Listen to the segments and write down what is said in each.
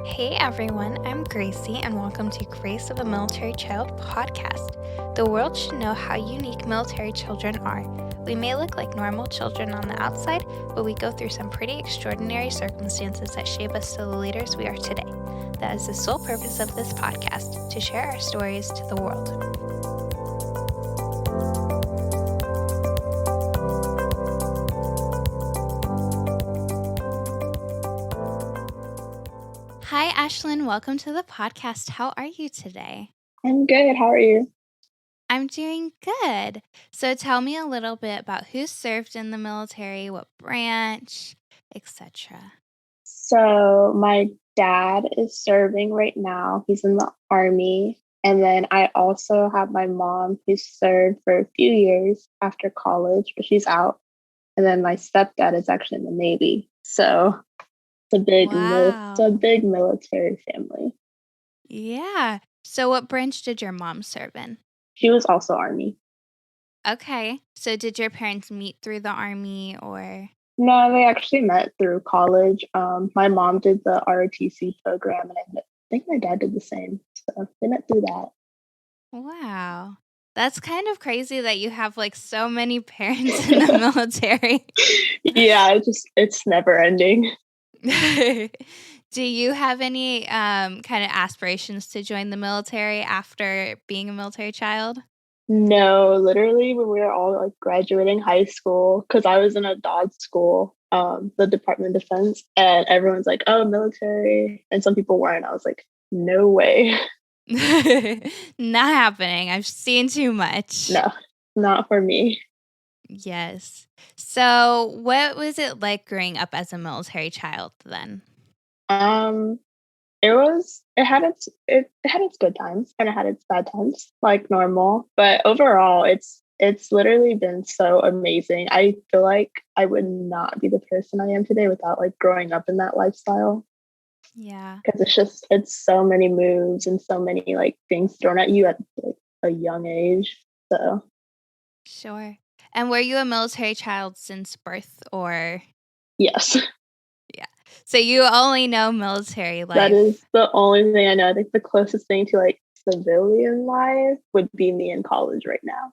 Hey everyone, I'm Gracie, and welcome to Grace of a Military Child podcast. The world should know how unique military children are. We may look like normal children on the outside, but we go through some pretty extraordinary circumstances that shape us to the leaders we are today. That is the sole purpose of this podcast, to share our stories to the world. Hi Ashlynn, welcome to the podcast. How are you today? I'm good. How are you? I'm doing good. So tell me a little bit about who served in the military, what branch, etc. So, my dad is serving right now. He's in the army. And then I also have my mom who served for a few years after college, but she's out. And then my stepdad is actually in the Navy. So, it's a Wow. big military family. Yeah. So what branch did your mom serve in? She was also army. Okay. So did your parents meet through the army or? No, they actually met through college. My mom did the ROTC program, and think my dad did the same. So they met through that. Wow. That's kind of crazy that you have like so many parents in the military. Yeah, it's never ending. Do you have any kind of aspirations to join the military after being a military child? No, literally when we were all like graduating high school, because I was in a DOD school, the Department of Defense, and everyone's like, "Oh, military," and some people weren't. I was like, "No way, Not happening. I've seen too much. no, not for me." Yes. So, what was it like growing up as a military child then? Um, it had its good times and it had its bad times, like normal. But overall, it's literally been so amazing. I feel like I would not be the person I am today without like growing up in that lifestyle. Yeah, Because it's so many moves and so many like things thrown at you at like a young age. So sure. And were you a military child since birth or? yes, Yeah. So you only know military that is life. the only thing I know. I think the closest thing to like civilian life would be me in college right now.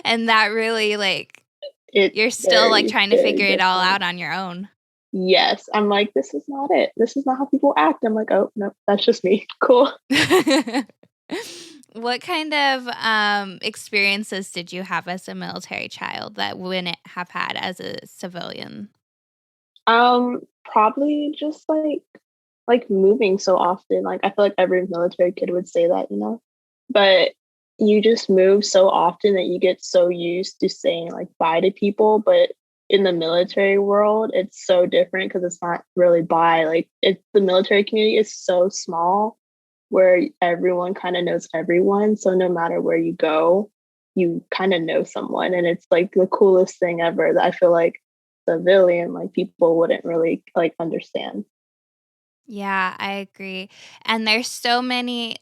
And that really like It's you're still like very, trying to very figure it all different. out on your own. Yes, I'm like, this is not it. This is not how people act. I'm like, oh no, that's just me. Cool. What kind of experiences did you have as a military child that wouldn't have had as a civilian? Probably just like moving so often. Like I feel like every military kid would say that, you know. But you just move so often that you get so used to saying like bye to people. But in the military world, it's so different because it's not really bye. Like it's the military community is so small where everyone kind of knows everyone. So no matter where you go, you kind of know someone. And it's like the coolest thing ever that I feel like civilian, like people wouldn't really like understand. Yeah, I agree. And there's so many,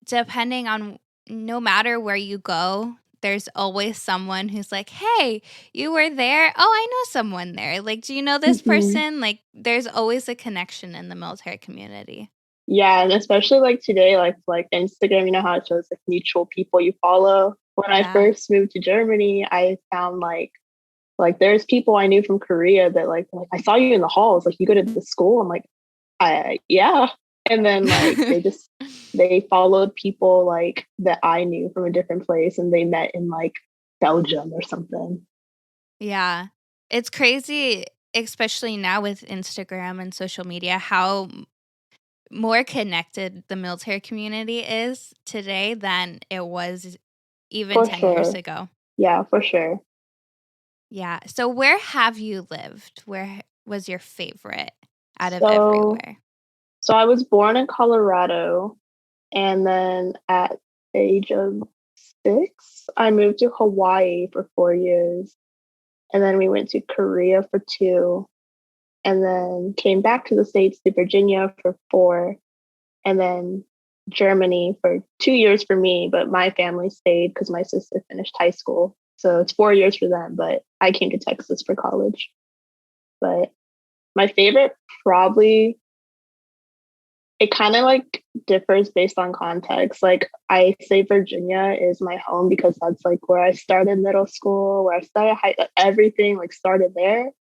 depending on no matter where you go, there's always someone who's like, "Hey, you were there? Oh, I know someone there. Like, do you know this Mhm. person?" Like, there's always a connection in the military community. Yeah, and especially like today, like Instagram, you know how it shows like mutual people you follow. When I Yeah. first moved to Germany, I found like there's people I knew from Korea that like I saw you in the halls, like you go to the school. I'm like, I yeah. And then like they followed people like that I knew from a different place and they met in like Belgium or something. Yeah. It's crazy, especially now with Instagram and social media, how more connected the military community is today than it was even For 10 years sure. ago. Yeah, for sure. Yeah. So where have you lived? Where was your favorite out of So everywhere? so I was born in Colorado. And then at the age of 6, I moved to Hawaii for 4 years. And then we went to Korea for 2, and then came back to the States to Virginia for 4, and then Germany for 2 years for me. But my family stayed because my sister finished high school. So it's 4 years for them. But I came to Texas for college. But my favorite, probably. it kind of like differs based on context. Like I say Virginia is my home because that's like where I started middle school, where I started everything like started there.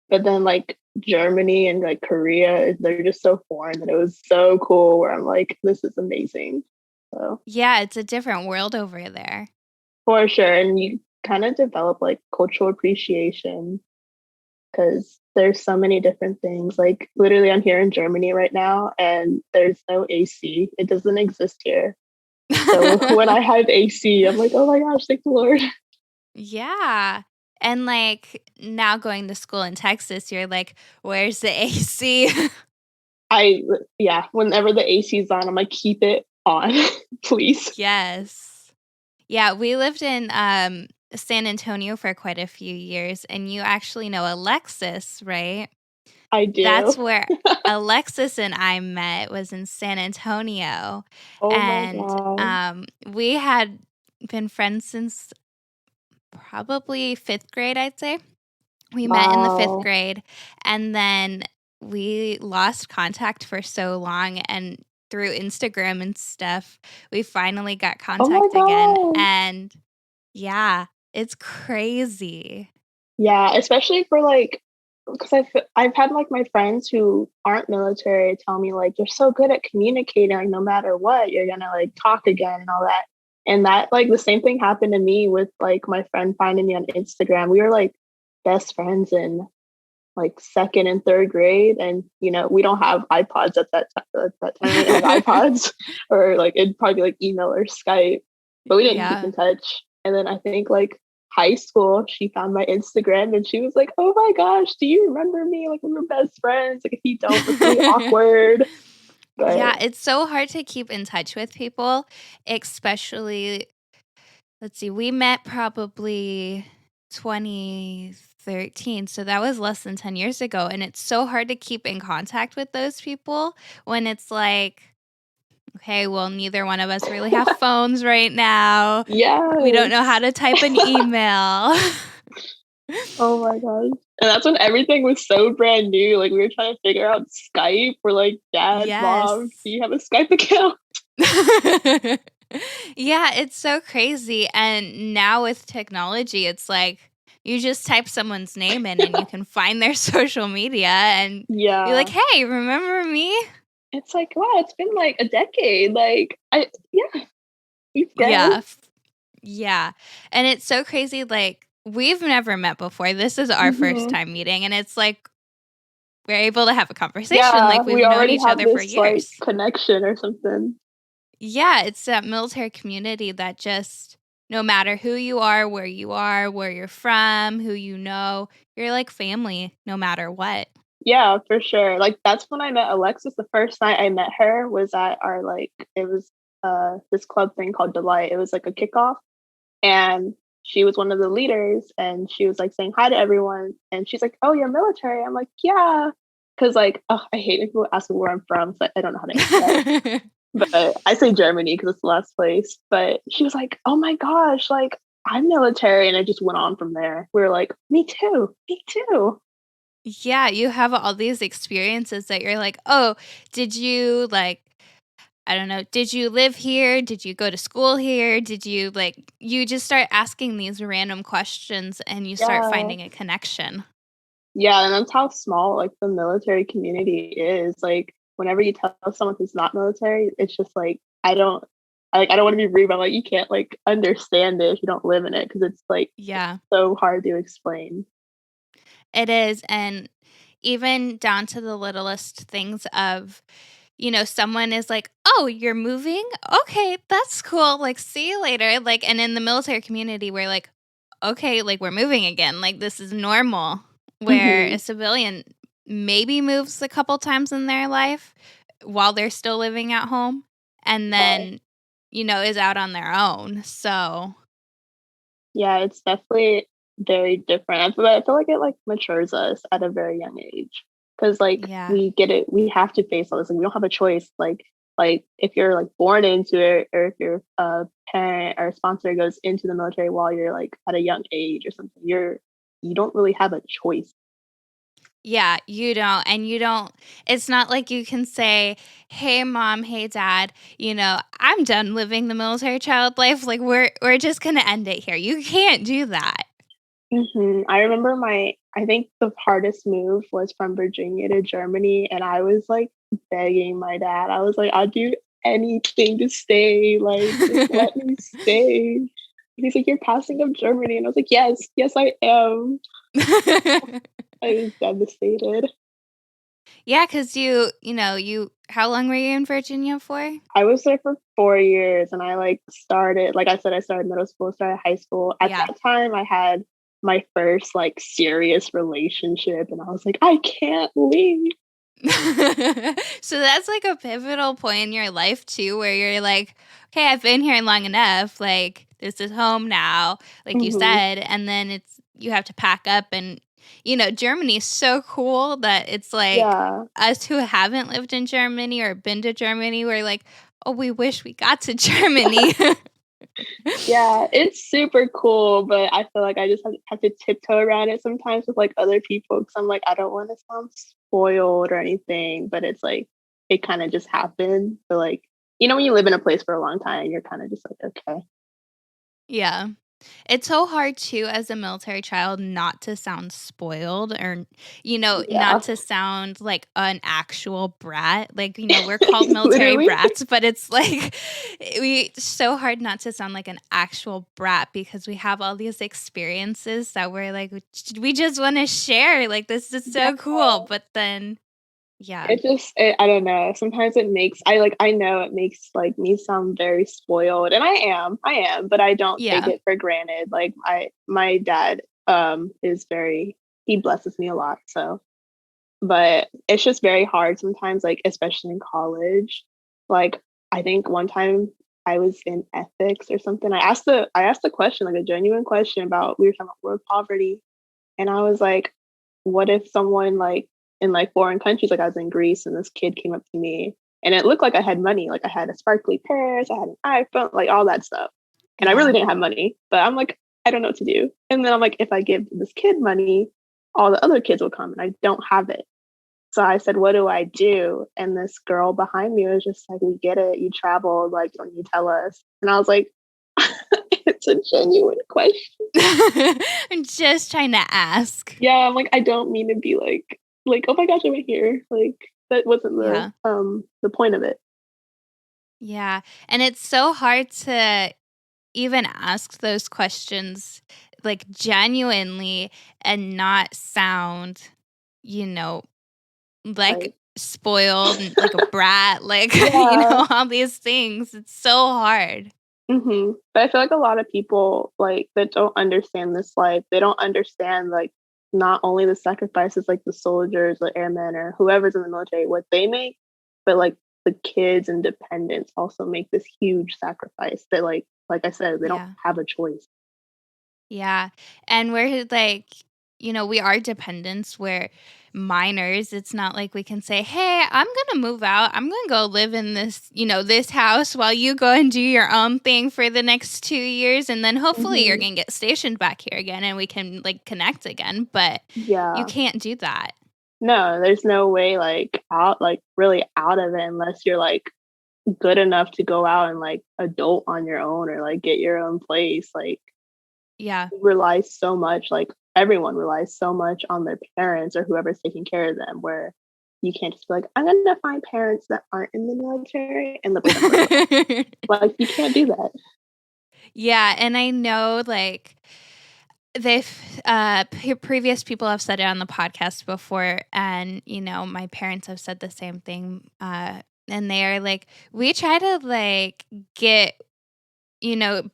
But then like Germany and like Korea, they're just so foreign that it was so cool where I'm like, this is amazing. So Yeah, it's a different world over there. for sure. And you kind of develop like cultural appreciation because there's so many different things. Like literally I'm here in Germany right now and there's no AC. It doesn't exist here. So when I have AC, I'm like, oh my gosh, thank the Lord. Yeah. And like now going to school in Texas, you're like, where's the AC? I yeah, whenever the AC's on, I'm like, keep it on, please. Yes. Yeah, we lived in San Antonio for quite a few years, and you actually know Alexis, right? I That's do. where Alexis and I met, was in San Antonio, Oh my and god. we had been friends since probably 5th grade, I'd say. We met in the 5th Wow. grade, and then we lost contact for so long, and through Instagram and stuff, we finally got Oh my contact again, god. and yeah, it's crazy. Yeah, especially for like, because I've had like my friends who aren't military tell me like you're so good at communicating, like no matter what, you're gonna like talk again and all that. And that like the same thing happened to me with like my friend finding me on Instagram. We were like best friends in like second and third grade, and we don't have iPods at that time. We didn't have iPods, or like it'd probably be like email or Skype, but we didn't keep Yeah. in touch. And then I think like high school, she found my Instagram and she was like, "Oh my gosh, do you remember me? Like we were best friends. Like if you don't, it's really awkward." Yeah, But it's so hard to keep in touch with people, especially let's see, we met probably 2013, so that was less than 10 years ago, and it's so hard to keep in contact with those people when it's like, okay, well, neither one of us really have phones right now. We don't know how yes. to type an email. Oh my gosh. And that's when everything was so brand new. Like we were trying to figure out Skype. We're like, Dad, Mom, Yes. do you have a Skype account? Yeah, it's so crazy, and now with technology, it's like, you just type someone's name in and you can find their social media and be like, Yeah. "Hey, remember me?" It's like, wow, it's been like a decade. Like yeah, you've grown. Yeah, yeah, and it's so crazy, like, we've never met before, this is our first Hmm. time meeting, and it's like, we're able to have a conversation Yeah, like we've we known already each have other for this like years. connection or something. Yeah, it's that military community that just no matter who you are, where you're from, who you know, you're like family no matter what. Yeah, for sure. Like that's when I met Alexis. The first night I met her was at our like it was this club thing called Delight. It was like a kickoff, and she was one of the leaders, and she was like saying hi to everyone, and she's like, "Oh, you're military." I'm like, "Yeah," because like I hate when people ask me where I'm from, so I don't know how to answer that. But I say Germany because it's the last place. But she was like, "Oh my gosh, like I'm military," and it just went on from there. We were like, "Me too, me too." Yeah, you have all these experiences that you're like, "Oh, did you like I don't know, did you live here? Did you go to school here? Did you like you just start asking these random questions and you start Yeah, finding a connection." yeah, and that's how small like the military community is. Like whenever you tell someone who's not military, it's just like I don't want to be rude, but I'm like you can't like understand it if you don't live in it because it's like Yeah. so hard to explain. It is, and even down to the littlest things of, someone is like, "Oh, you're moving? Okay, that's cool, like, see you later," like, and in the military community, we're like, "Okay, like, we're moving again, like, this is normal," where Hmm. a civilian maybe moves a couple times in their life while they're still living at home and Right. then, is out on their own, so Yeah, it's definitely very different. I feel like it like matures us at a very young age because like yeah. we get it. We have to face all this. Like, we don't have a choice. Like if you're like born into it, or if your parent or sponsor goes into the military while you're like at a young age or something, you don't really have a choice. Yeah, you don't. And you don't, it's not like you can say, hey, mom, hey, dad, I'm done living the military child life. Like, we're just going to end it here. You can't do that. I remember I think the hardest move was from Virginia to Germany, and I was like begging my dad. I was like, I'll do anything to stay. Like, just let me stay. He's like, you're passing up Germany. And I was like, yes, yes, I am. I was devastated. Yeah, because how long were you in Virginia for? I was there for 4 years and I like I said, I started middle school, started high school. At Yeah. that time, I had my first like serious relationship and I was like, I can't leave. So that's like a pivotal point in your life too, where you're like, okay, I've been here long enough. Like, this is home now, like you hmm said. And then you have to pack up. And, Germany is so cool that it's like Yeah. us who haven't lived in Germany or been to Germany, we're like, oh, we wish we got to Germany. Yeah, it's super cool, but I feel like I just have to tiptoe around it sometimes with like other people because I'm like, I don't want to sound spoiled or anything, but it's like it kind of just happened. So like, when you live in a place for a long time, you're kind of just like, okay. Yeah. It's so hard too as a military child not to sound spoiled or, Yeah. not to sound like an actual brat. Like, we're called military Literally. brats, but it's like so hard not to sound like an actual brat because we have all these experiences that we're like, we just want to share. Like, this is Yeah. so cool. But then, yeah. I don't know. Sometimes I know it makes like me sound very spoiled and I am, but I don't take Yeah. it for granted. Like my dad is very, he blesses me a lot. So, but it's just very hard sometimes, like especially in college. Like I think one time I was in ethics or something. I asked a question, like a genuine question about, we were talking about world poverty, and I was like, what if someone like in like foreign countries, like I was in Greece and this kid came up to me and it looked like I had money, like I had a sparkly purse, I had an iPhone, like all that stuff. And I really Yeah. didn't have money, but I'm like, I don't know what to do. And then I'm like, if I give this kid money, all the other kids will come and I don't have it. So I said, what do I do? And this girl behind me was just like, we get it. You traveled, like, don't you tell us? And I was like, it's a genuine question. I'm just trying to ask. Yeah, I'm like, I don't mean to be like, oh my gosh, I'm here. Like that wasn't Yeah. the point of it. Yeah. And it's so hard to even ask those questions like genuinely and not sound, you know, like Like spoiled and like a brat, like, yeah. all these things. It's so hard. But I feel like a lot of people like that don't understand this life. They don't understand like not only the sacrifices like the soldiers, the airmen, or whoever's in the military, what they make, but like the kids and dependents also make this huge sacrifice that like I said, they don't Yeah. have a choice. Yeah. And we're like, we are dependents. We're minors. It's not like we can say, hey, I'm going to move out. I'm going to go live in this, this house while you go and do your own thing for the next 2 years. And then hopefully you're hmm going to get stationed back here again and we can like connect again. But you Yeah. can't do that. No, there's no way like really out of it unless you're like good enough to go out and like adult on your own or like get your own place. Like Yeah. relies so much, like everyone relies so much on their parents or whoever's taking care of them, where you can't just be like, I'm gonna find parents that aren't in the military and live with them for a little. Like you can't do that. Yeah. And I know like, they've previous people have said it on the podcast before, and my parents have said the same thing, and they are like, we try to like get,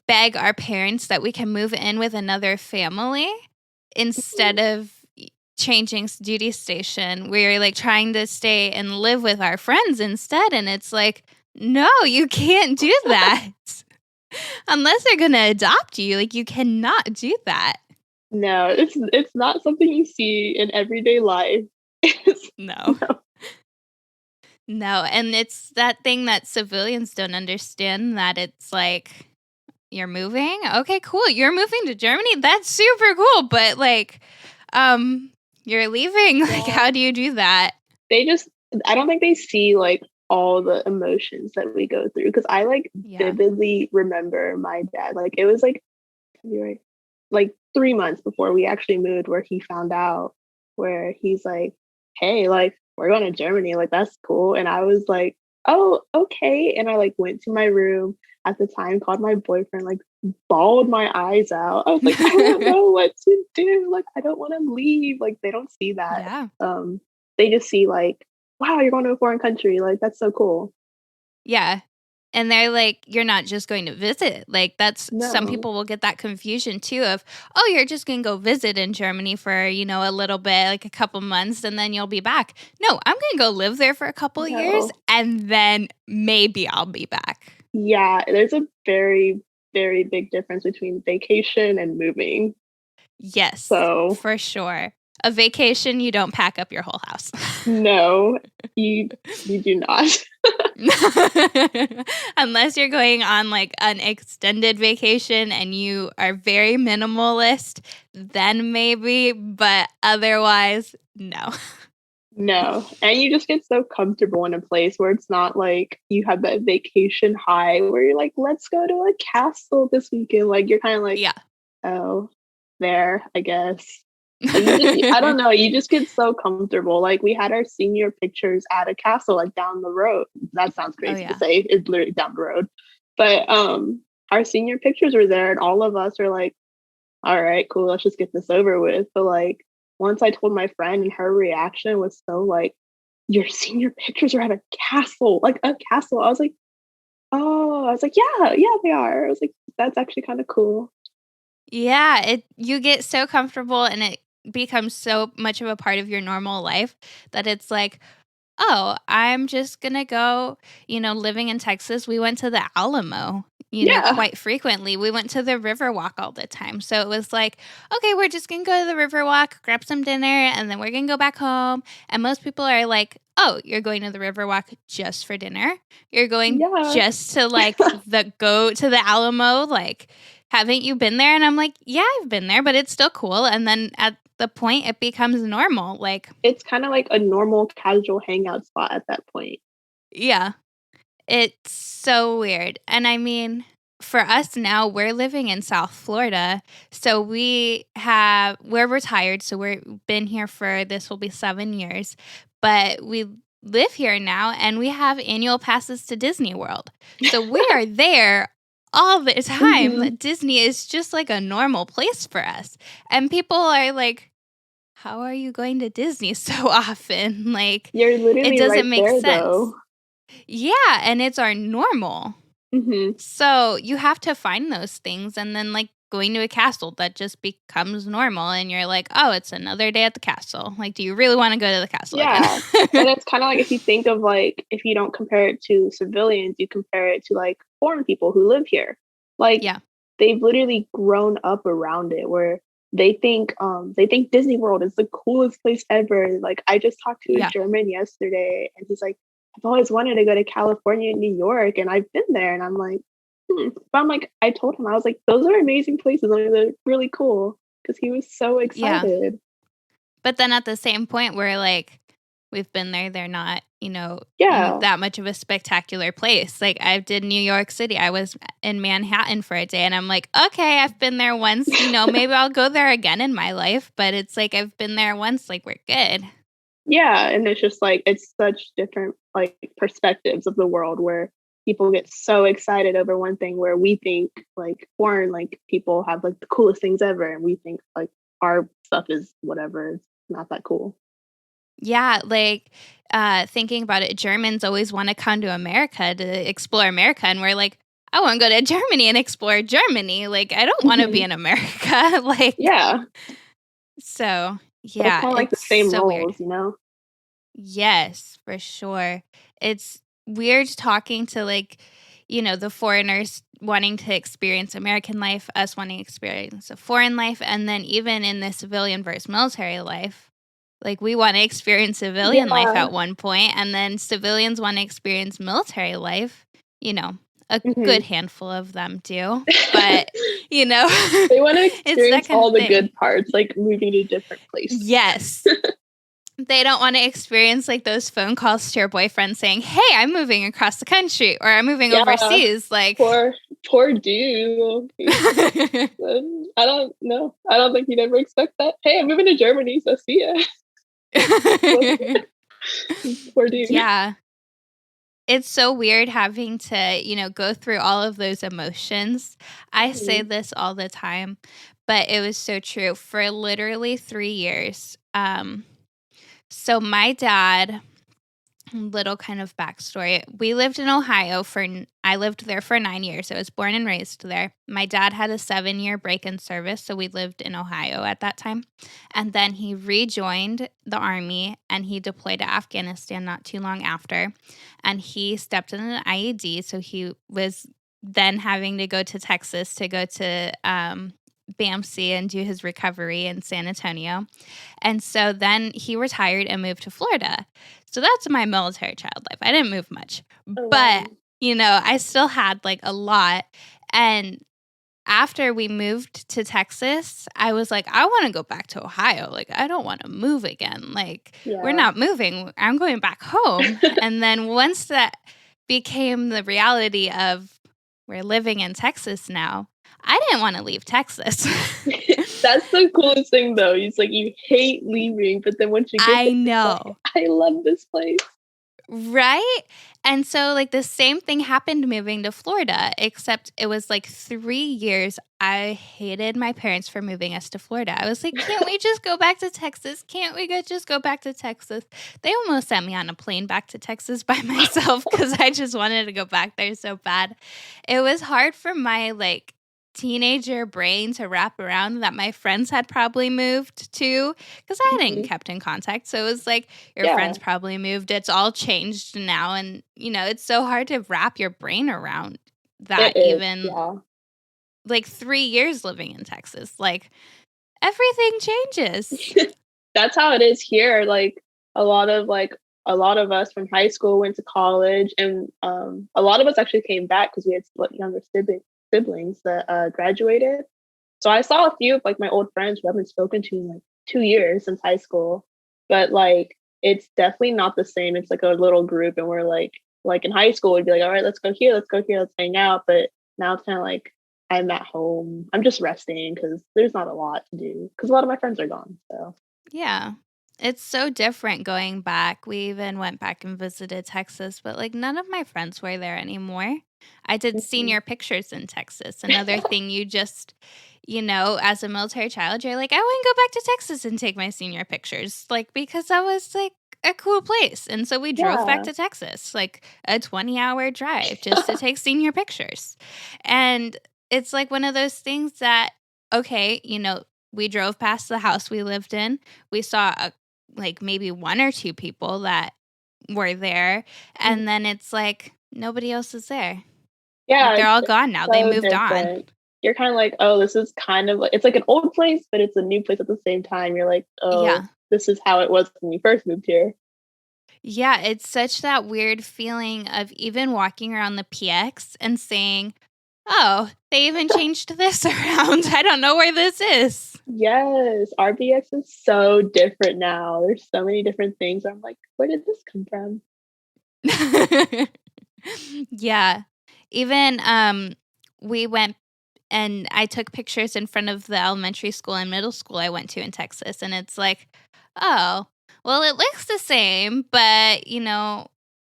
beg our parents that we can move in with another family instead of changing duty station. We're like trying to stay and live with our friends instead, and it's like, no, you can't do that. Unless they're gonna adopt you, like you cannot do that. No, it's not something you see in everyday life. No. No. No, and it's that thing that civilians don't understand, that it's like, "You're moving? Okay, cool. You're moving to Germany? That's super cool." But, like, um, You're leaving. Like, Yeah. how do you do that? I don't think they see like all the emotions that we go through because I like Yeah. vividly remember my dad. Like it was like February, like 3 months before we actually moved, where he found out, where he's like, "Hey, like we're going to Germany. Like that's cool." And I was like, "Oh, okay." And I like went to my room at the time, called my boyfriend, like bawled my eyes out. I was like, "I don't know what to do. Like I don't want to leave." Like they don't see that. Yeah. Um, they just see like, "Wow, you're going to a foreign country. Like that's so cool." Yeah. And they're like, you're not just going to visit. Like, that's some No. people will get that confusion too of, oh, you're just going to go visit in Germany for, a little bit, like a couple months, and then you'll be back. No, I'm going to go live there for a couple of years, No. and then maybe I'll be back. Yeah, there's a very, very big difference between vacation and moving. Yes, So, for sure. A vacation, you don't pack up your whole house. no, you do not. Unless you're going on like an extended vacation and you are very minimalist, then maybe, but otherwise, no. No, and you just get so comfortable in a place where it's not like you have that vacation high where you're like, "Let's go to a castle this weekend." Like, you're kinda like, Yeah. "Oh, there, I guess." Like, I don't know, you just get so comfortable. Like, we had our senior pictures at a castle, like, down the road. That sounds Oh, crazy to yeah. say, it's literally down the road. But, our senior pictures were there, and all of us are like, "Alright, cool, let's just get this over with." But, like, once I told my friend and her reaction was so, like, "Your senior pictures are at a castle, like, a castle." I was like, "Oh." I was like, "Yeah, yeah, they are." I was like, "That's actually kinda cool." Yeah, you get so comfortable and it becomes so much of a part of your normal life that it's like, oh, I'm just gonna go, living in Texas, we went to the Alamo, Yeah. quite frequently. We went to the Riverwalk all the time. So it was like, okay, we're just gonna go to the Riverwalk, grab some dinner, and then we're gonna go back home. And most people are like, oh, you're going to the Riverwalk just for dinner? You're going Yeah. just to go to the Alamo? Like, haven't you been there? And I'm like, yeah, I've been there, but it's still cool. And then at the point it becomes normal. Like, It's kinda like a normal casual hangout spot at that point. yeah. It's so weird. And I mean, for us now, we're living in South Florida. So we're retired. So we've been here for this will be 7 years. But we live here now and we have annual passes to Disney World. So we are there all the Mhm. time. Disney is just like a normal place for us. And people are like, how are you going to Disney so often? Like, You're it literally doesn't right make there, sense. though. Yeah, and it's our normal. Mhm. So you have to find those things and then like going to a castle that just becomes normal and you're like, oh, it's another day at the castle. Like, do you really want to go to the castle again? Yeah, and it's kinda like if you think of, like, if you don't compare it to civilians, you compare it to, like, foreign people who live here. Like, Yeah. they've literally grown up around it where they think Disney World is the coolest place ever. Like, I just talked to a Yeah. German yesterday, and he's like, "I've always wanted to go to California and New York, and I've been there." And I'm like, "Hmm." But I'm like I told him, I was like, "Those are amazing places, like, they're really cool," because he was so Yeah. excited. But then at the same point, we're like, we've been there. They're not, Yeah. that much of a spectacular place. Like, I did New York City. I was in Manhattan for a day, and I'm like, okay, I've been there once. Maybe I'll go there again in my life. But it's like, I've been there once. Like, we're good. Yeah, and it's just like it's such different like perspectives of the world where people get so excited over one thing where we think like foreign like people have like the coolest things ever and we think like our stuff is whatever, it's not that cool. Yeah, like, thinking about it, Germans always wanna come to America to explore America, and we're like, "I wanna go to Germany and explore Germany." Like, I don't wanna be Mhm. in America, like, Yeah, so, but it's yeah, kind of like the it's same so weird. roles, you know? Yes, for sure. It's weird talking to, like, the foreigners wanting to experience American life, us wanting to experience a foreign life, and then even in the civilian versus military life. Like, we wanna experience civilian life Yeah, at one point, and then civilians wanna experience military life, you know? A good Mhm. handful of them do, but, you know, They wanna it's that experience kind of all the thing. good parts, like moving to different places. Yes. They don't wanna experience, like, those phone calls to your boyfriend saying, "Hey, I'm moving across the country," or "I'm moving Yeah, overseas," like poor dude. I don't know. I don't think he'd ever expect that. "Hey, I'm moving to Germany, so see ya." Poor dude. Yeah. It's so weird having to, go through all of those emotions. I say Mhm. this all the time, but it was so true. For literally 3 years, so my dad, little kind of backstory. We lived in Ohio I lived there for 9 years. I was born and raised there. My dad had a 7-year break in service, so we lived in Ohio at that time. And then he rejoined the army and he deployed to Afghanistan not too long after. And he stepped in an IED, so he was then having to go to Texas to go to BAMC and do his recovery in San Antonio. And so then he retired and moved to Florida. So that's my military child life. I didn't move much, Oh, but, wow. I still had like a lot. And after we moved to Texas, I was like, I want to go back to Ohio. Like, I don't want to move again. Like, we're Yeah. not moving. I'm going back home. And then once that became the reality of we're living in Texas now, I didn't want to leave Texas. That's the coolest thing, though. It's like you hate leaving, but then once you get I there, it's like, know. "I love this place." Right? And so, like, the same thing happened moving to Florida, except it was like 3 years. I hated my parents for moving us to Florida. I was like, "Can't we just go back to Texas? Can't we just go back to Texas?" They almost sent me on a plane back to Texas by myself because I just wanted to go back there so bad. It was hard for my, like, teenager brain to wrap around that my friends had probably moved too, because I hadn't Mhm. kept in contact. So it was like, your Yeah, friends probably moved. It's all changed now. And, it's so hard to wrap your brain around that it is, even yeah. like 3 years living in Texas. Like everything changes. That's how it is here, a lot of us from high school went to college, and, a lot of us actually came back because we had, like, younger siblings that, graduated. So I saw a few of, like, my old friends who I haven't spoken to in, like, 2 years since high school, but, like, it's definitely not the same. It's like a little group, and we're like, in high school, we'd be like, "Alright, let's go here, let's go here, let's hang out," but now it's kinda like, I'm at home. I'm just resting because there's not a lot to do because a lot of my friends are gone, so. Yeah. It's so different going back. We even went back and visited Texas, but like none of my friends were there anymore. I did Mhm. senior pictures in Texas. Another thing you just, as a military child, you're like, I want to go back to Texas and take my senior pictures. Like, because that was like a cool place. And so we drove back Yeah. to Texas, like a 20-hour drive just to take senior pictures. And it's like one of those things that, okay, we drove past the house we lived in. We saw like maybe 1 or 2 people that were there, Mhm. and then it's like nobody else is there. Like, Yeah, they're all it's gone now, they so moved on. different. You're kinda like, "Oh, this is kind of like" it's like an old place, but it's a new place at the same time. You're like, "Oh, Yeah. this is how it was when we first moved here." Yeah, it's such that weird feeling of even walking around the PX and saying, "Oh, they even changed this around. I don't know where this is." Yes, RBX is so different now. There's so many different things. I'm like, "Where did this come from?" Yeah. Even, we went and I took pictures in front of the elementary school and middle school I went to in Texas, and it's like, "Oh, well, it looks the same, but,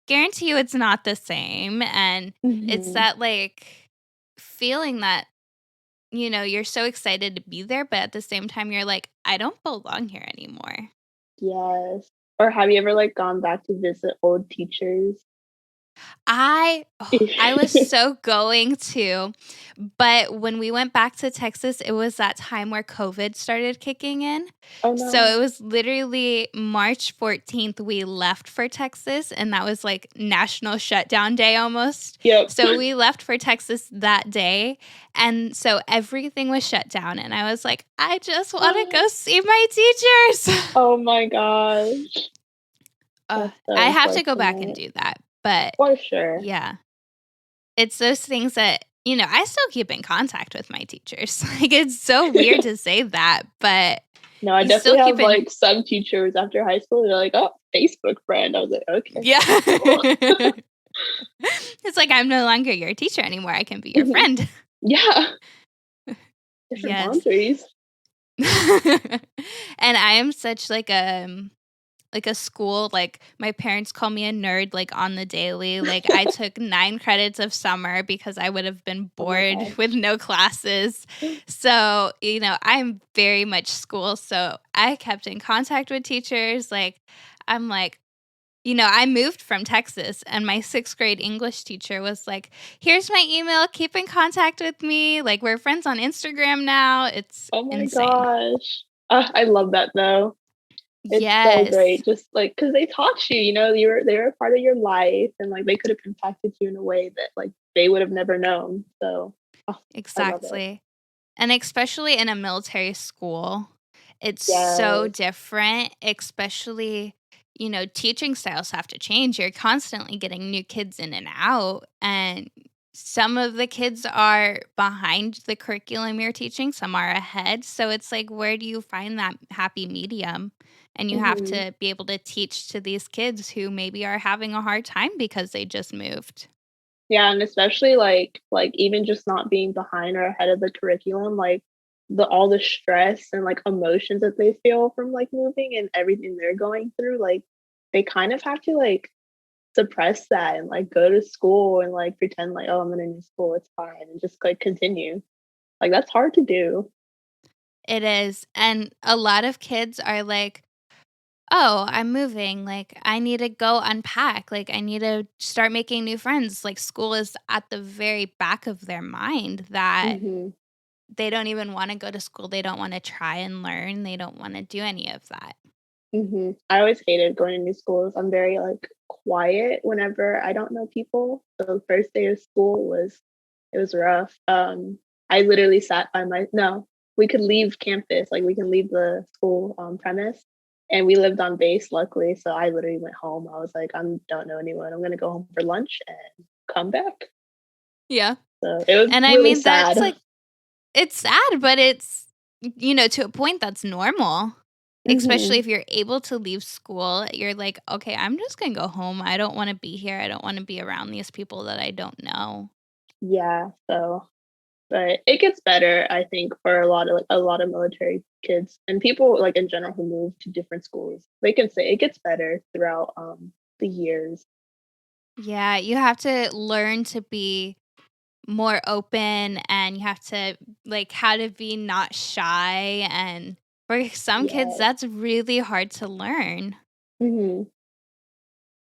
guarantee you it's not the same," and it's Mhm. that, like, feeling that, you're so excited to be there, but at the same time, you're like, "I don't belong here anymore." Yes. Or have you ever, like, gone back to visit old teachers? I was so going to, but when we went back to Texas, it was that time where COVID started kicking in. Oh, So it no. was literally March 14th we left for Texas, and that was like national shutdown day almost. Yep. So we left for Texas that day, and so everything was shut down, and I was like, "I just wanna go see my teachers." Oh my gosh. That's so I have to go back and unfortunate. do that, but For sure. yeah. it's those things that, I still keep in contact with my teachers. Like, it's so weird to say that, but No, I you still definitely keep have in. like some teachers after high school. They're like, "Oh, Facebook friend." I was like, "Okay, Yeah. cool." It's like, I'm no longer your teacher anymore. I can be your Mhm. friend. Yeah, different Yes. boundaries. And I am such like a school, like, my parents call me a nerd, like, on the daily. Like, I took 9 credits of summer because I would have been Oh my bored with gosh. no classes. So, I'm very much school, so I kept in contact with teachers. Like, I'm like, I moved from Texas, and my 6th grade English teacher was like, "Here's my email, keep in contact with me, like, we're friends on Instagram now." It's Oh my insane. gosh. I love that though. It's so Yes, great, just like because they taught you, they were a part of your life, and like they could have impacted you in a way that like they would have never known. So, oh, I love it. exactly. And especially in a military school, it's so Yes. different, especially, teaching styles have to change. You're constantly getting new kids in and out. And some of the kids are behind the curriculum you're teaching, some are ahead. So it's like, where do you find that happy medium? And you have Mhm. to be able to teach to these kids who maybe are having a hard time because they just moved. Yeah, and especially like even just not being behind or ahead of the curriculum, like the all the stress and like emotions that they feel from like moving and everything they're going through, like they kind of have to like suppress that and like go to school and like pretend like, oh, I'm in a new school, it's fine, and just like continue. Like that's hard to do. It is. And a lot of kids are like, "Oh, I'm moving, like, I need to go unpack, like, I need to start making new friends." Like, school is at the very back of their mind that Hmm. they don't even wanna go to school, they don't wanna try and learn, they don't wanna do any of that. I always hated going to new schools. I'm very like quiet whenever I don't know people. So the first day of school was it was rough. I literally sat by my no, we could leave campus, like we can leave the school premise, and we lived on base luckily. So I literally went home. I was like, I don't know anyone. I'm gonna go home for lunch and come back. Yeah. So it was And I really mean, that's, sad. like, it's sad, but it's, to a point that's normal, especially Hmm. if you're able to leave school, you're like, "Okay, I'm just gonna go home, I don't wanna be here, I don't wanna be around these people that I don't know." Yeah. So but it gets better, I think, for a lot of military kids and people like in general who move to different schools. They can say it gets better throughout the years. Yeah, you have to learn to be more open, and you have to, like, how to be not shy, and for some kids, Yes. that's really hard to learn. Hmm.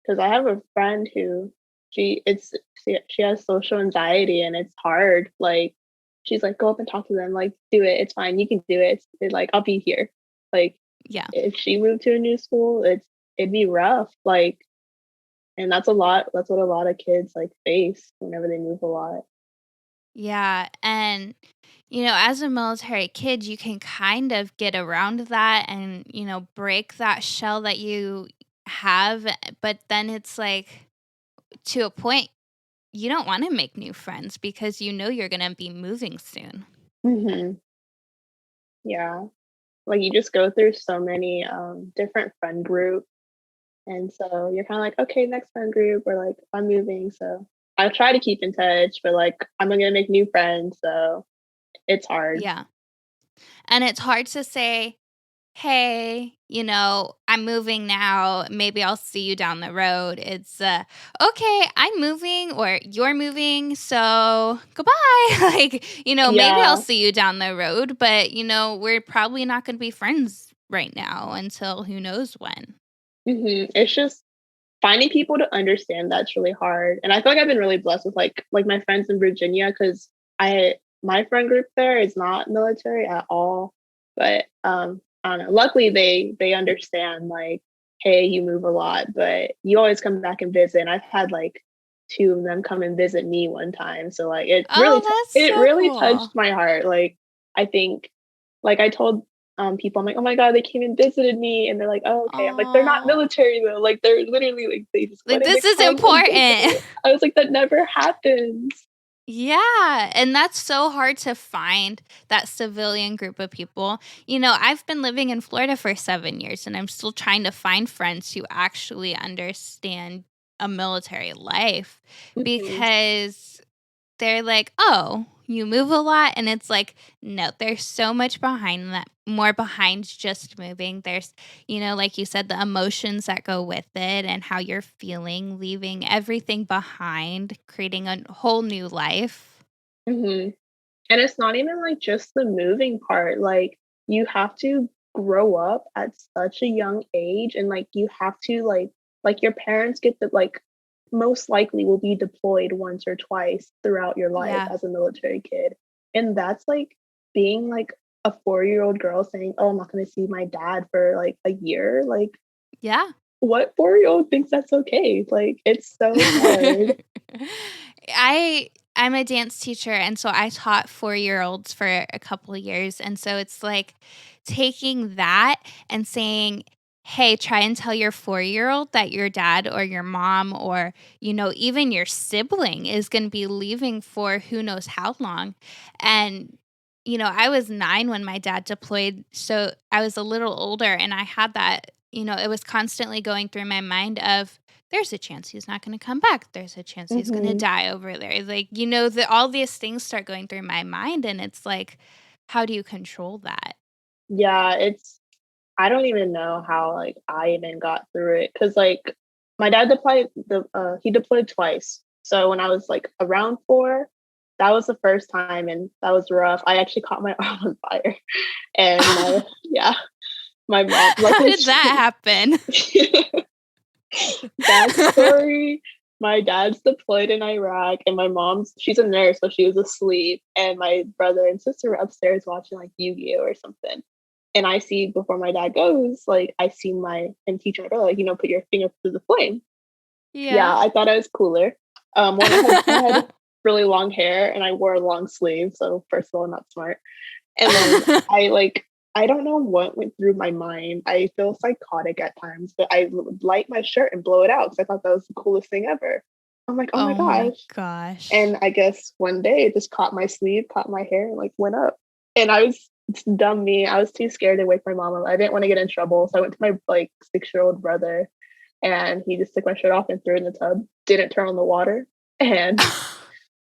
Because I have a friend who she has social anxiety and it's hard. Like she's like, go up and talk to them. Like, do it. It's fine. You can do it. It's like I'll be here. Like Yeah. if she moved to a new school, it'd be rough. Like, and that's a lot. That's what a lot of kids like face whenever they move a lot. Yeah, and, as a military kid, you can kind of get around that and, break that shell that you have, but then it's like, to a point, you don't wanna make new friends because you know you're gonna be moving soon. Hmm. Yeah. Like you just go through so many different friend groups. And so you're kind of like, okay, next friend group, or like, I'm moving. So I try to keep in touch, but like, I'm going to make new friends. So it's hard. Yeah. And it's hard to say, "Hey, I'm moving now. Maybe I'll see you down the road." It's, "Okay, I'm moving," or "You're moving, so goodbye." Like, maybe I'll Yeah. see you down the road, but, we're probably not gonna be friends right now until who knows when. It's just finding people to understand that's really hard. And I feel like I've been really blessed with like my friends in Virginia because my friend group there is not military at all. But I don't know. Luckily they understand like, hey, you move a lot, but you always come back and visit. And I've had like two of them come and visit me one time. So like Oh, that's it so really touched cool. my heart. Like I think like I told people. I'm like, oh my god, they came and visited me, and they're like, oh okay. I'm like, they're not Oh, military though. Like they're literally like they just like wanted to this is come and important. visit. I was like, that never happens. Yeah, and that's so hard to find that civilian group of people. I've been living in Florida for 7 years, and I'm still trying to find friends who actually understand a military life Hmm. because they're like, "Oh, you move a lot?" And it's like, "No, there's so much behind that, more behind just moving." There's, like you said, the emotions that go with it and how you're feeling, leaving everything behind, creating a whole new life. Hmm. And it's not even like just the moving part. Like you have to grow up at such a young age, and like you have to like your parents get the like most likely will be deployed once or twice throughout your life Yeah. as a military kid. And that's like being like a 4-year-old girl saying, "Oh, I'm not going to see my dad for like a year." Like Yeah. what 4-year-old thinks that's okay? Like it's so hard. I'm a dance teacher, and so I taught 4-year-olds for a couple of years, and so it's like taking that and saying, "Hey, try and tell your 4-year-old that your dad or your mom or, even your sibling is gonna be leaving for who knows how long." And, I was 9 when my dad deployed, so I was a little older, and I had that, it was constantly going through my mind of, there's a chance he's not gonna come back. There's a chance he's gonna Hmm. die over there. Like, all these things start going through my mind, and it's like, how do you control that? Yeah, it's I don't even know how like I even got through it because like my dad deployed he deployed twice. So when I was like around 4, that was the first time and that was rough. I actually caught my arm on fire, and my yeah, my mom How luckily did that happen? backstory. My dad's deployed in Iraq, and my mom's she's a nurse, so she was asleep, and my brother and sister were upstairs watching like Yu-Gi-Oh or something. And I see before my dad goes, like I see my and teach my brother, like, put your finger through the flame. Yeah. Yeah, I thought I was cooler. One, I had really long hair and I wore a long sleeve, so first of all, not smart. And then I don't know what went through my mind. I feel psychotic at times, but I would light my shirt and blow it out because I thought that was the coolest thing ever. I'm like, oh my Oh my gosh. gosh. And I guess one day it just caught my sleeve, caught my hair, and like went up. And I was it's dumb me. I was too scared to wake my mom up. I didn't want to get in trouble. So I went to my like 6-year-old brother, and he just took my shirt off and threw it in the tub. Didn't turn on the water. And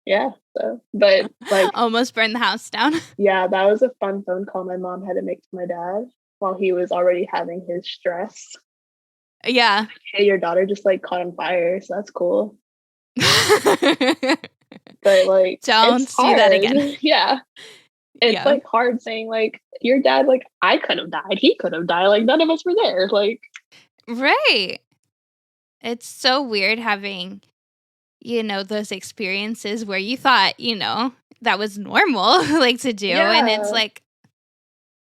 yeah, so but like Almost burned the house down. yeah, that was a fun phone call my mom had to make to my dad while he was already having his stress. Yeah. Hey, your daughter just like caught on fire, so that's cool. But like it's Don't do that hard. again. Yeah. It's Yeah. like hard saying like your dad, like I could have died, he could have died, like none of us were there. Like Right. It's so weird having, those experiences where you thought, that was normal, like, to do, and it's yeah. like,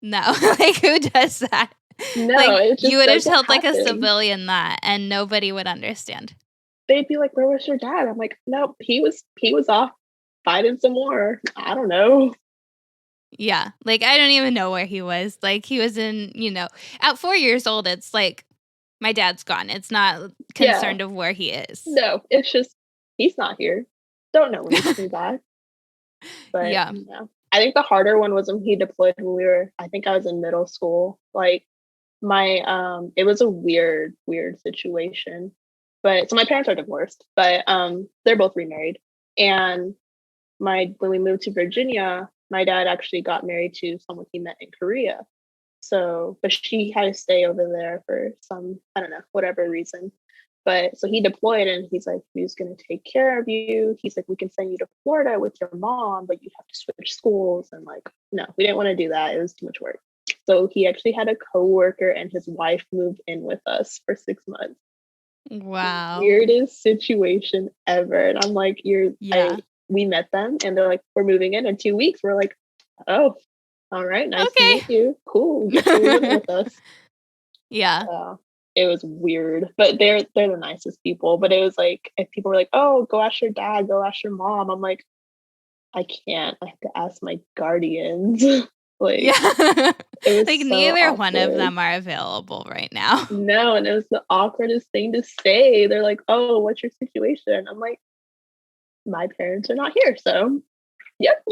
no, like, who does that? No, Like, it you just would have doesn't told, like, a happen. civilian that, and nobody would understand. They'd be like, "Where was your dad?" I'm like, "Nope, he was off fighting some more. I don't know." Yeah, like, I don't even know where he was, like, he was in, at 4 years old, it's like, my dad's gone, it's not Yeah. concerned of where he is. No, it's just he's not here. Don't know when he's coming back. But Yeah. I think the harder one was when he deployed when I think I was in middle school. Like my it was a weird situation. But so my parents are divorced, but they're both remarried. And my when we moved to Virginia, my dad actually got married to someone he met in Korea. So, but she had to stay over there for some, I don't know, whatever reason. But so he deployed and he's like, "Who's going to take care of you?" He's like, "We can send you to Florida with your mom, but you have to switch schools." And like, no, we didn't want to do that. It was too much work. So he actually had a coworker and his wife moved in with us for 6 months. Wow. Weirdest situation ever. And I'm like, Yeah. we met them and they're like, "We're moving in 2 weeks." We're like, "Oh, all right, nice to meet Okay. you. Cool. You get to move in with us." Yeah. It was weird, but they're the nicest people. But it was like if people were like, "Oh, go ask your dad, go ask your mom," I'm like, I can't. I have to ask my guardians. Like, Yeah. it Like, was so neither one of awkward. them are available right now. No, and it was the awkwardest thing to say. They're like, "Oh, what's your situation?" I'm like, "My parents are not here, so yep."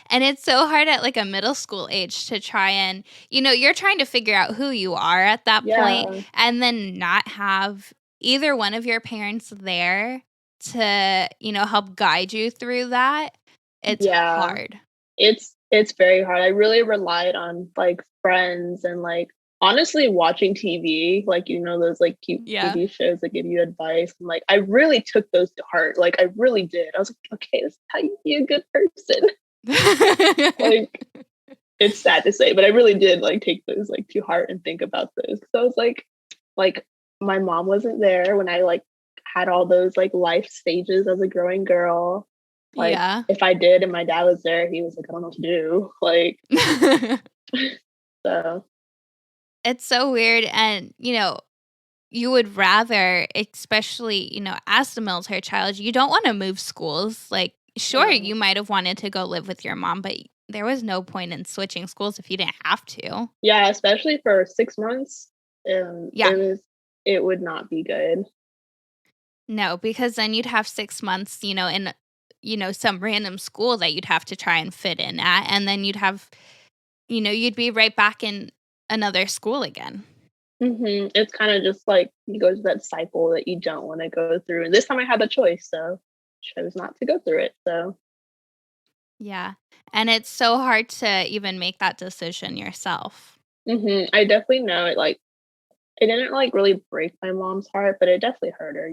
And it's so hard at, like, a middle school age to try and you're trying to figure out who you are at that point, Yeah, and then not have either one of your parents there to, help guide you through that. It's yeah. hard. It's very hard. I really relied on, like, friends and, like, honestly watching TV, like, those, like, cute Yeah. TV shows that give you advice, and, like, I really took those to heart, like, I really did. I was like, "Okay, this is how you be a good person." Like, it's sad to say, but I really did, like, take those, like, to heart and think about those. So I was like, my mom wasn't there when I, like, had all those, like, life stages as a growing girl. Like, Yeah. if I did and my dad was there, he was like, "I don't know what to do." Like, so It's so weird, and, you would rather, especially, as the military child, you don't wanna move schools, like, sure, no. you might have wanted to go live with your mom, but there was no point in switching schools if you didn't have to. Yeah, especially for 6 months, Yeah. it would not be good. No, because then you'd have 6 months, in, some random school that you'd have to try and fit in at, and then you'd be right back in another school again. It's kinda just like you go to that cycle that you don't wanna go through, and this time I had the choice, so chose not to go through it, so Yeah, and it's so hard to even make that decision yourself. I definitely know it didn't, like, really break my mom's heart, but it definitely hurt her,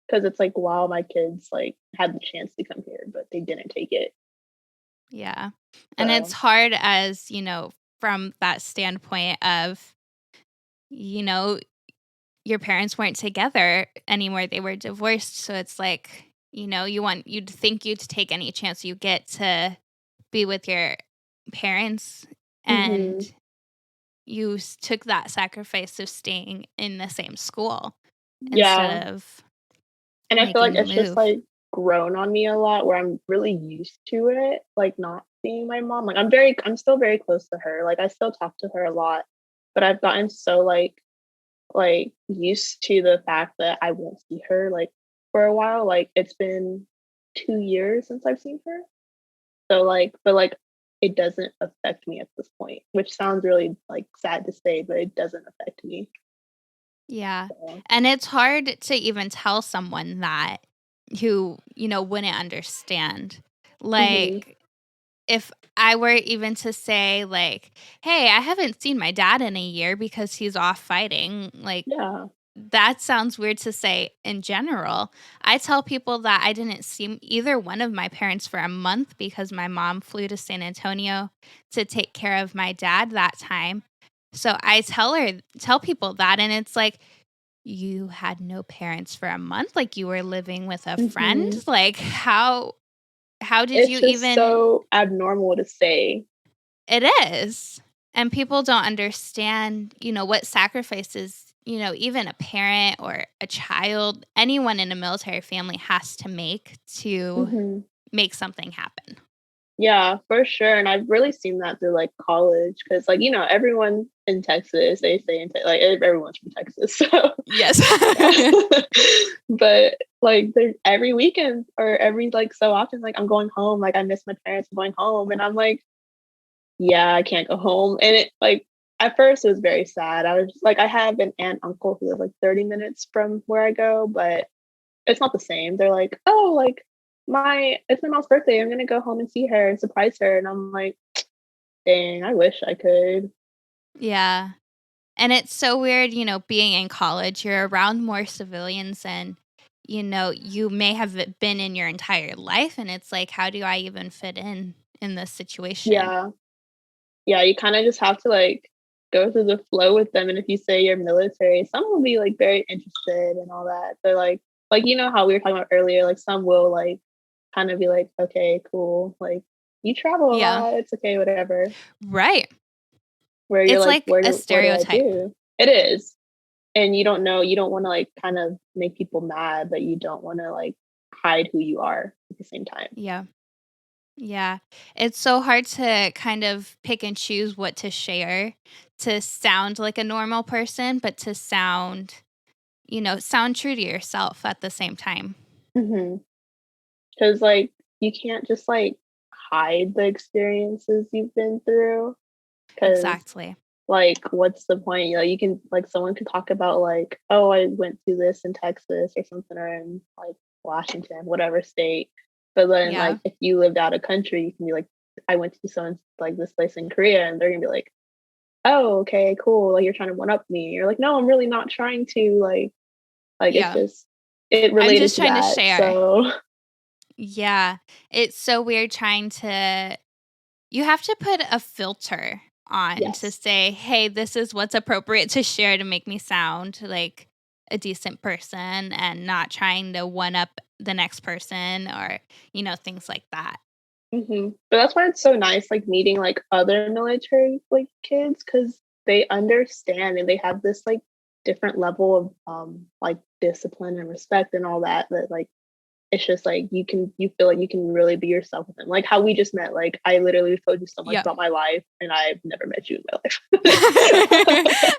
because it's like, wow, my kids, like, had the chance to come here, but they didn't take it, Yeah. And it's so hard as, from that standpoint of, you know, your parents weren't together anymore. They were divorced. So it's like, you'd think you'd take any chance you get to be with your parents. And mhm. you took that sacrifice of staying in the same school Yeah, instead of and I feel like making the it's just, move. like, grown on me a lot where I'm really used to it, like, not seeing my mom, like, I'm still very close to her, like, I still talk to her a lot, but I've gotten so, used to the fact that I won't see her, like, for a while, like, it's been 2 years since I've seen her, so, it doesn't affect me at this point, which sounds really, like, sad to say, but it doesn't affect me, Yeah. so And it's hard to even tell someone that who, wouldn't understand. mhm, Like, if I were even to say, like, "Hey, I haven't seen my dad in a year because he's off fighting," like, yeah, that sounds weird to say in general. I tell people that I didn't see either one of my parents for a month because my mom flew to San Antonio to take care of my dad that time. So I tell people that, and it's like, "You had no parents for a month? Like, you were living with a friend? mhm. Like, how did It's you just even?" so abnormal to say. It is. And people don't understand, what sacrifices, even a parent or a child, anyone in a military family has to make to Mhm. make something happen. Yeah, for sure, and I've really seen that through, like, college, because everyone in Texas, they say in Te like, everyone's from Texas, so Yes. but, like, there's every weekend or every, like, so often, like, I'm going home, like, I miss my parents, I'm going home, and I'm like, "Yeah, I can't go home," and at first, it was very sad. I was just like, I have an aunt, uncle who live, like, 30 minutes from where I go, but it's not the same. They're like, "Oh, like, my it's my mom's birthday, I'm gonna go home and see her and surprise her," and I'm like, "Dang, I wish I could." Yeah. And it's so weird, being in college, you're around more civilians and you may have been in your entire life and it's like, how do I even fit in this situation? Yeah. Yeah, you kinda just have to, like, go through the flow with them, and if you say you're military, some will be, like, very interested and all that. They're like, how we were talking about earlier, like, some will, like, kinda be like, "Okay, cool, like, you travel a Yeah. lot, it's okay, whatever." Right. Where you're It's like, like a What do I stereotype. do?" It is. And you don't wanna, like, kind of make people mad, but you don't wanna, like, hide who you are at the same time. Yeah. Yeah. It's so hard to kind of pick and choose what to share to sound like a normal person, but to sound true to yourself at the same time. Mhm. 'Cause, like, you can't just, like, hide the experiences you've been through. Cause Exactly. like, what's the point? You know, you can like, someone can talk about, like, "Oh, I went to this in Texas," or something, or in, like, Washington, whatever state. But then, Yeah. like, if you lived out of country, you can be like, "I went to someone's like, this place in Korea," and they're gonna be like, "Oh, okay, cool, like, you're trying to one up me." You're like, "No, I'm really not trying to," it's Yeah. just it I'm related just to trying to that, share. so Yeah. It's so weird trying to you have to put a filter on to yes. say, "Hey, this is what's appropriate to share to make me sound like a decent person and not trying to one up the next person or, things like that." Mhm. But that's why it's so nice, like, meeting, like, other military, like, kids, because they understand and they have this, like, different level of, like, discipline and respect and all that, that, like, it's just, like, you feel like you can really be yourself with them. Like, how we just met, like, I literally told you so much Yep. about my life, and I've never met you in my life.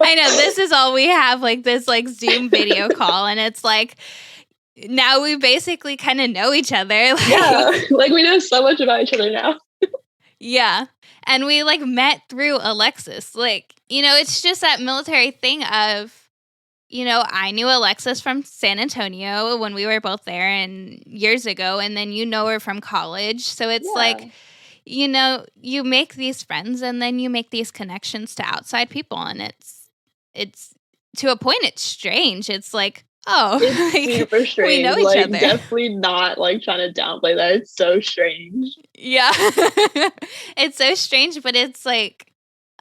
I know this is all we have, like this like Zoom video call, and it's like now we basically kind of know each other. Yeah, Like, like, we know so much about each other now. yeah. And we like met through Alexis. Like, it's just that military thing of, I knew Alexis from San Antonio when we were both there and years ago, and then you know her from college. So it's like, Yeah. you make these friends and then you make these connections to outside people, and it's to a point it's strange. It's like, It's oh, like super we strange, know each like, other. definitely not, like, trying to downplay that, it's so strange. Yeah. It's so strange, but it's like,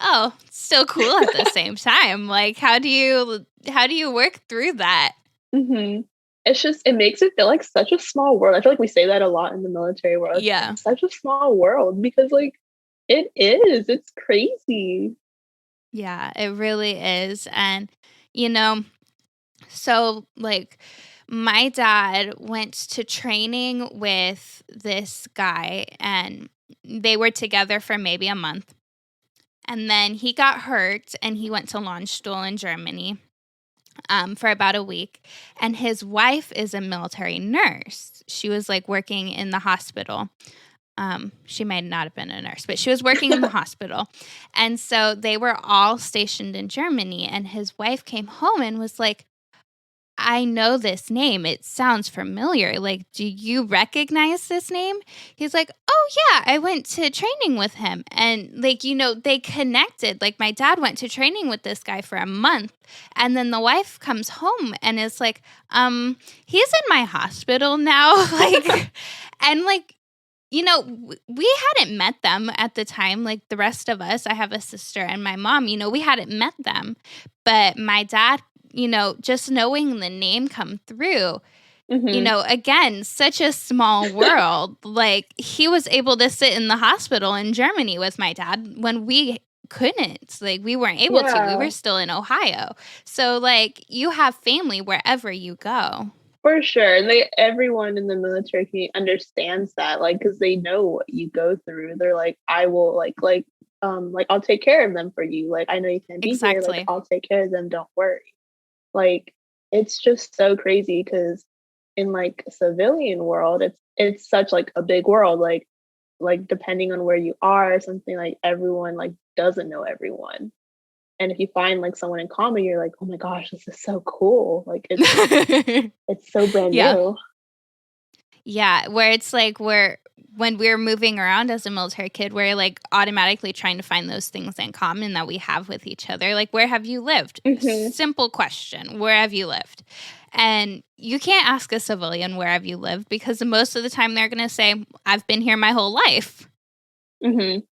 oh, it's still cool at the same time. Like how do you work through that? Mhm. It's just it makes it feel like such a small world. I feel like we say that a lot in the military world. It's like Yeah. such a small world because like it is. It's crazy. Yeah, it really is. And you know, so like my dad went to training with this guy and they were together for maybe a month. And then he got hurt and he went to Landstuhl in Germany for about a week. And his wife is a military nurse. She was like working in the hospital. She might not have been a nurse, but she was working in the hospital. And so they were all stationed in Germany. And his wife came home and was like, I know this name. It sounds familiar. Like, do you recognize this name? He's like, oh, yeah, I went to training with him. And, like, they connected. Like, my dad went to training with this guy for a month. And then the wife comes home and is like, he's in my hospital now. Like, and, like, we hadn't met them at the time. Like, the rest of us, I have a sister and my mom, we hadn't met them. But my dad, just knowing the name come through, Mhm. again, such a small world. Like, he was able to sit in the hospital in Germany with my dad when we couldn't. Like, we weren't able to. We Yeah, were still in Ohio. So, like, you have family wherever you go. for sure. And they everyone in the military community understands that, like, because they know what you go through. They're like, I will like I'll take care of them for you. Like, I know you can't be here, like Exactly. I'll take care of them, don't worry. Like, it's just so crazy because in, like, civilian world, it's such, like, a big world, like, depending on where you are or something, like, everyone, like, doesn't know everyone, and if you find, like, someone in common, you're like, "Oh my gosh, this is so cool." Like, it's so brand Yeah. new. Yeah, where it's like when we're moving around as a military kid, we're like automatically trying to find those things in common that we have with each other. Like, where have you lived? Mhm. Simple question. Where have you lived? And you can't ask a civilian where have you lived because most of the time they're going to say, I've been here my whole life. Mhm.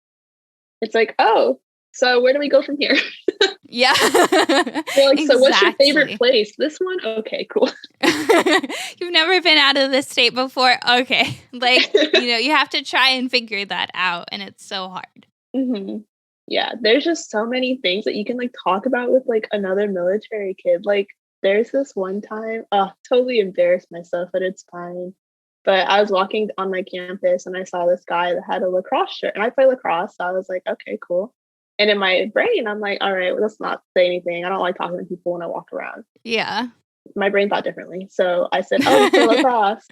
It's like, "Oh, so where do we go from here?" Yeah, They're like, "So what's your favorite exactly. place?" "This one?" "Okay, cool." You've never been out of the state before? Okay. Like, you have to try and figure that out, and it's so hard. Mhm. Yeah, there's just so many things that you can, like, talk about with, like, another military kid, like, there's this one time totally embarrassed myself, but it's fine. But I was walking on my campus and I saw this guy that had a lacrosse shirt, and I play lacrosse. So I was like, okay, cool. And in my brain, I'm like, all right, well, let's not say anything. I don't like talking to people when I walk around. Yeah. My brain thought differently. So I said, oh, you play lacrosse.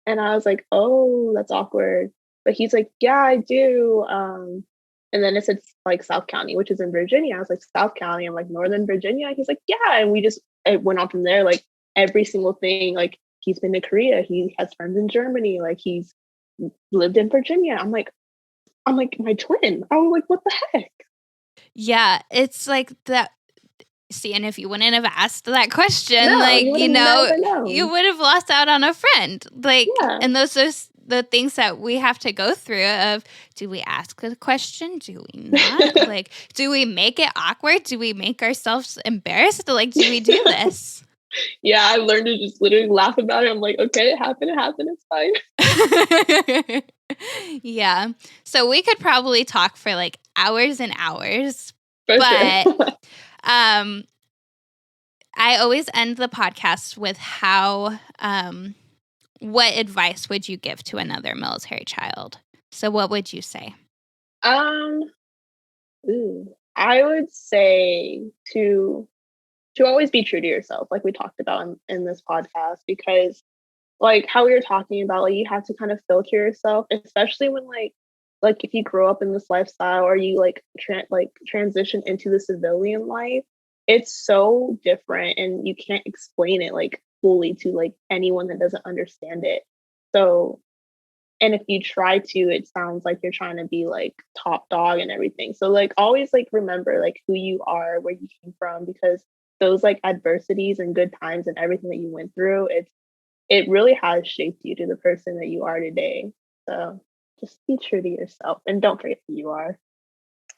And I was like, oh, that's awkward. But he's like, yeah, I do. And then it said like South County, which is in Virginia. I was like, South County. I'm like, Northern Virginia. He's like, yeah. And it went on from there. Like every single thing, like he's been to Korea. He has friends in Germany. Like he's lived in Virginia. I'm like, my twin. I was like, what the heck? Yeah. It's like that. See, and if you wouldn't have asked that question, No, like, you never known. you would have lost out on a friend. Like, Yeah. and those are the things that we have to go through of, do we ask the question? Do we not? Like, do we make it awkward? Do we make ourselves embarrassed? Like, do we do this? Yeah, I learned to just literally laugh about it. I'm like, okay, it happened, it's fine. Yeah. So we could probably talk for like hours and hours. For but sure. I always end the podcast with what advice would you give to another military child? So what would you say? I would say to always be true to yourself, like we talked about in this podcast, because like how we were talking about, like you have to kind of filter yourself, especially when like if you grow up in this lifestyle or you like transition into the civilian life, it's so different and you can't explain it like fully to like anyone that doesn't understand it. So, and if you try to, it sounds like you're trying to be like top dog and everything. So like always like remember like who you are, where you came from, because those like adversities and good times and everything that you went through, it really has shaped you to the person that you are today. So just be true to yourself and don't forget who you are.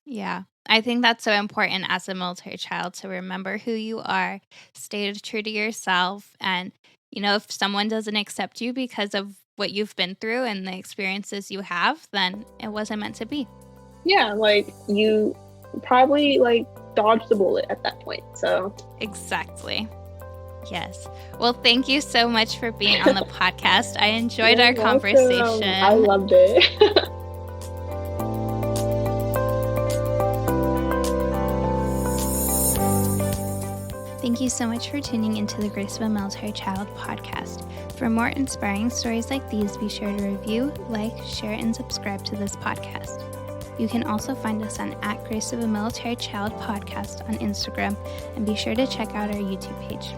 Yeah. I think that's so important as a military child to remember who you are, stay true to yourself. And, if someone doesn't accept you because of what you've been through and the experiences you have, then it wasn't meant to be. Yeah, like you probably like dodged the bullet at that point. So exactly. Yes. Well, thank you so much for being on the podcast. I enjoyed our conversation. I loved it. Thank you so much for tuning into the Grace of a Military Child podcast. For more inspiring stories like these, be sure to review, like, share, and subscribe to this podcast. You can also find us on @Grace of a Military Child podcast on Instagram, and be sure to check out our YouTube page.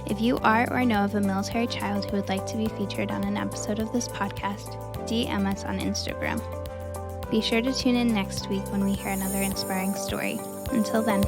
If you are or know of a military child who would like to be featured on an episode of this podcast, DM us on Instagram. Be sure to tune in next week when we hear another inspiring story. Until then.